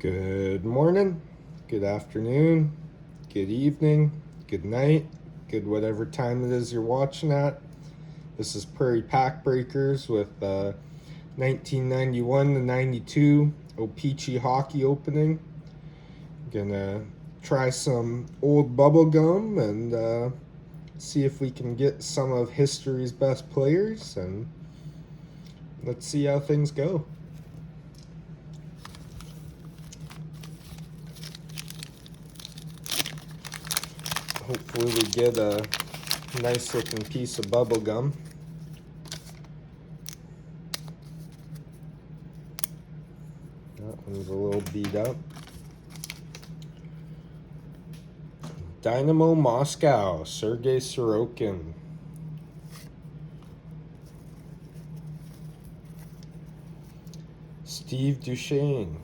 Good morning, good afternoon, good evening, good night, good whatever time it is you're watching at. This is Prairie Pack Breakers with 1991 to 92 O-Pee-Chee Hockey opening. Gonna try some old bubble gum and see if we can get some of history's best players, and let's see how things go. Hopefully we get a nice looking piece of bubble gum. That one's a little beat up. Dynamo Moscow, Sergei Sorokin. Steve Duchesne.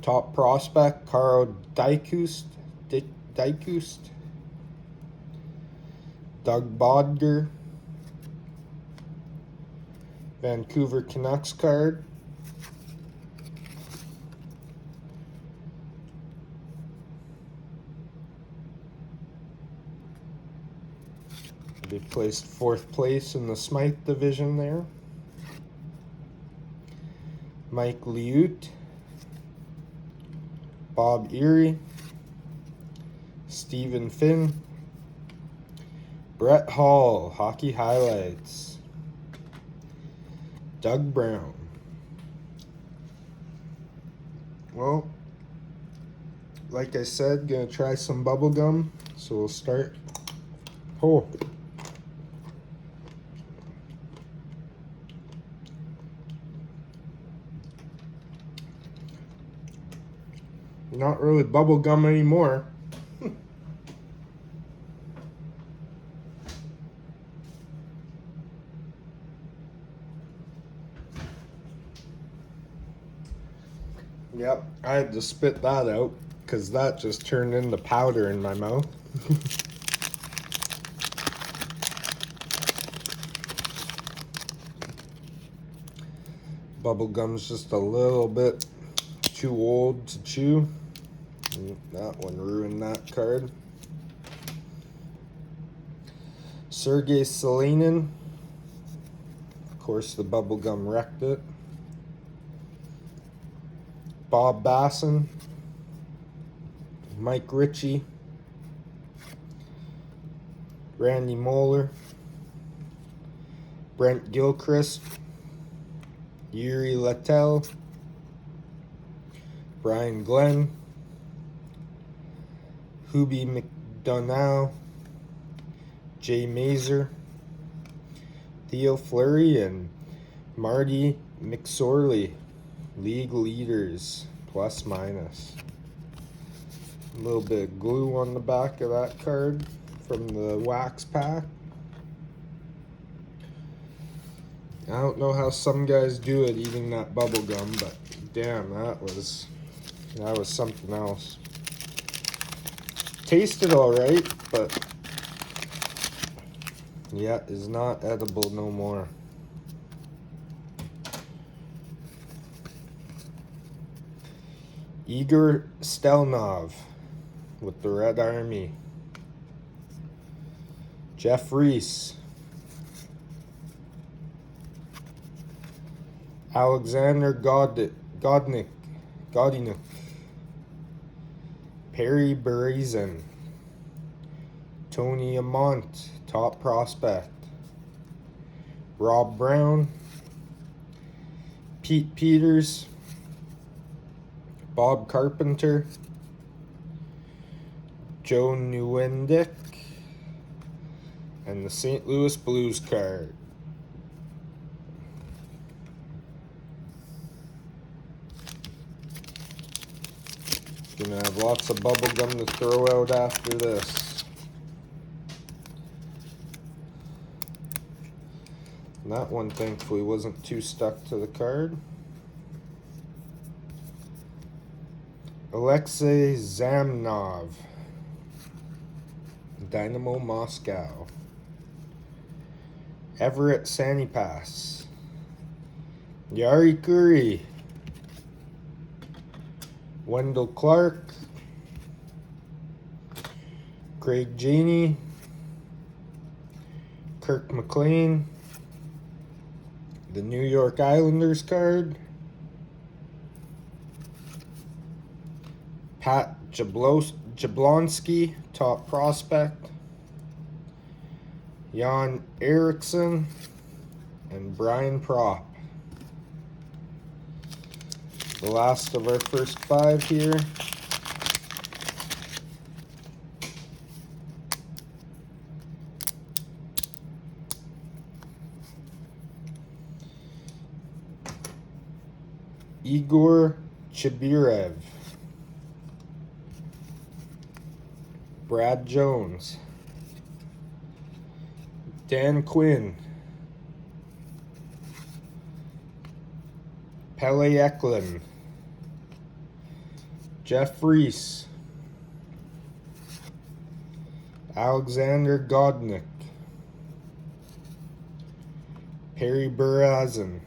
Top prospect, Carl Dykust. Doug Bodger. Vancouver Canucks card. They placed 4th place in the Smythe division there. Mike Liut. Bob Erie. Stephen Finn. Brett Hall, Hockey Highlights. Doug Brown. Well, like I said, gonna try some bubble gum, so we'll start. Oh. Not really bubble gum anymore. Yep, I had to spit that out because that just turned into powder in my mouth. Bubblegum's just a little bit too old to chew. That one ruined that card. Sergei Selinin. Of course, the bubblegum wrecked it. Bob Basson. Mike Ritchie. Randy Moeller. Brent Gilchrist. Yuri Littell. Brian Glenn. Hubie McDonough. Jay Mazer. Theo Fleury and Marty McSorley. League leaders, plus minus. A little bit of glue on the back of that card from the wax pack. I don't know how some guys do it eating that bubble gum, but damn, that was something else. Tasted alright, but yeah, is not edible no more. Igor Stelnov with the Red Army. Jeff Reese. Alexander Godinuk. Perry Berezin. Tony Amont, top prospect. Rob Brown. Pete Peters. Bob Carpenter. Joe Nieuwendyk. And the St. Louis Blues card. Gonna have lots of bubble gum to throw out after this. And that one thankfully wasn't too stuck to the card. Alexei Zamnov. Dynamo Moscow. Everett Sanipass. Yari Kuri. Wendell Clark, Craig Janey, Kirk McLean, the New York Islanders card, Pat Jablonski, top prospect, Jan Eriksson, and Brian Propp. The last of our first 5 here. Igor Chibirev, Brad Jones, Dan Quinn, Pele Eklund, Jeff Reese, Alexander Godnick, Perry Barazin,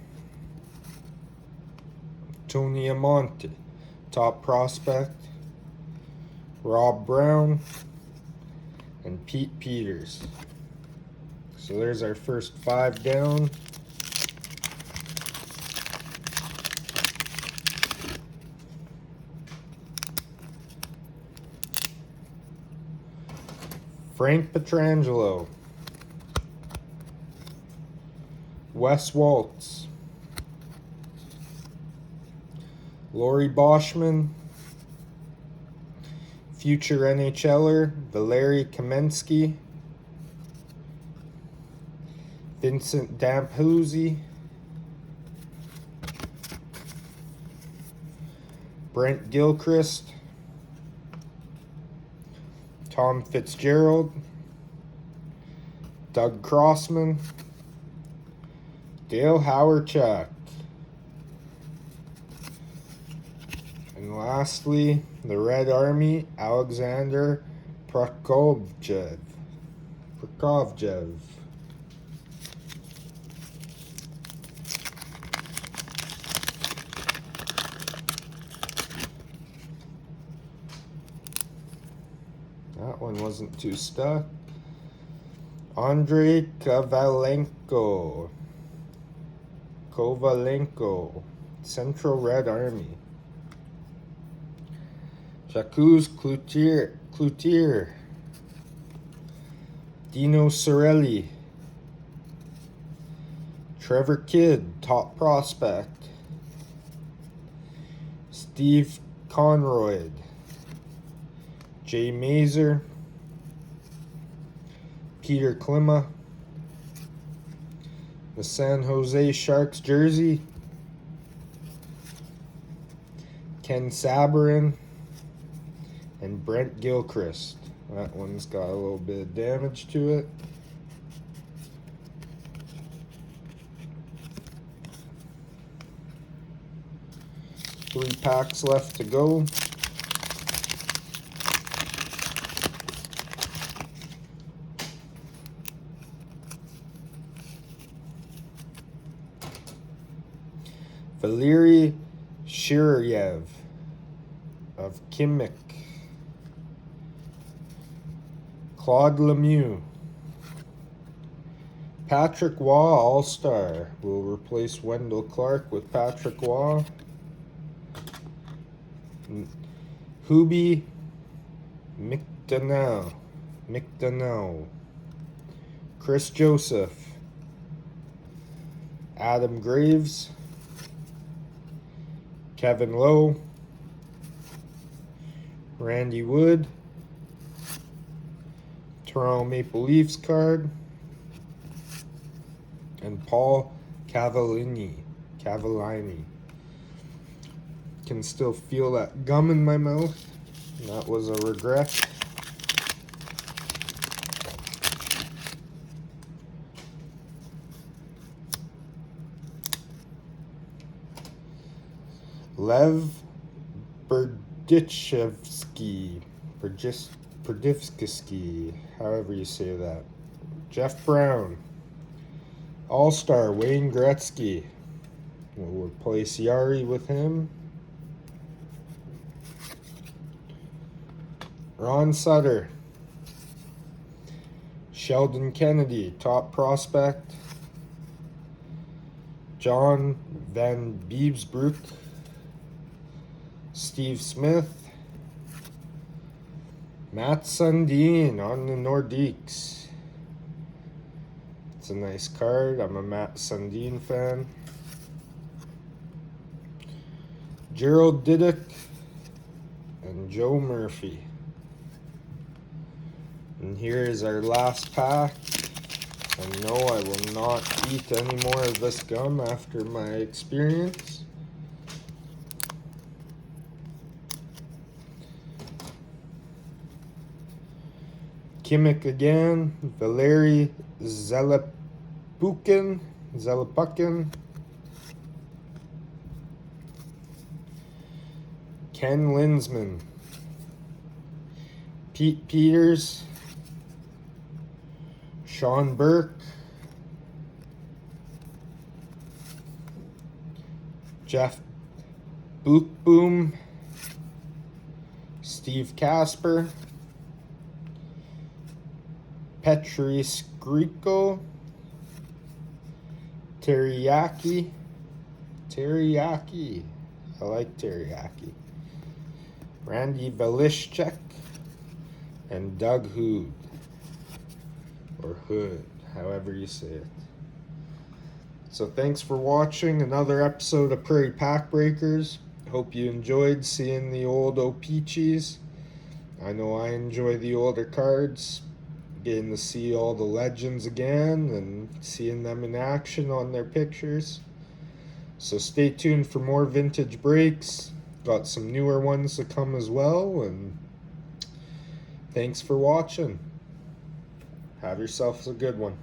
Tony Amonte, top prospect, Rob Brown, and Pete Peters. So there's our first 5 down. Frank Pietrangelo, Wes Waltz, Lori Boschman, future NHLer Valeri Kamensky, Vincent Damphuzi, Brent Gilchrist, Tom Fitzgerald, Doug Crossman, Dale Hawerchuk, and lastly, the Red Army, Alexander Prokofjev. That one wasn't too stuck. Andrei Kovalenko, Central Red Army. Jacques Cloutier, Dino Sorelli, Trevor Kidd, top prospect, Steve Conroyd, Jay Mazer, Peter Klima, the San Jose Sharks jersey, Ken Sabarin, and Brent Gilchrist. That one's got a little bit of damage to it. Three packs left to go. Valeri Shiryev of Kimmich. Claude Lemieux. Patrick Waugh, All-Star. Will replace Wendell Clark with Patrick Waugh. Hubi McDonough. Chris Joseph. Adam Graves. Kevin Lowe. Randy Wood. Toronto Maple Leafs card. And Paul Cavallini. Can still feel that gum in my mouth. That was a regret. Lev Berdivsky, however you say that. Jeff Brown. All-Star Wayne Gretzky. We'll replace Yari with him. Ron Sutter. Sheldon Kennedy, top prospect. John Van Beebsbroek. Steve Smith. Matt Sundin on the Nordiques. It's a nice card. I'm a Matt Sundin fan. Gerald Diduck and Joe Murphy. And here is our last pack. And no, I will not eat any more of this gum after my experience. Kimmich again. Valeri Zelepukin. Ken Linsman. Pete Peters. Sean Burke. Jeff Bookboom. Steve Casper. Petri Skriko. Teriyaki. I like teriyaki. Randy Velishchek and Doug Hood, or Hood, however you say it. So thanks for watching another episode of Prairie Pack Breakers. Hope you enjoyed seeing the old O-Pee-Chees. I know I enjoy the older cards, getting to see all the legends again and seeing them in action on their pictures. So stay tuned for more vintage breaks. Got some newer ones to come as well, and thanks for watching. Have yourselves a good one.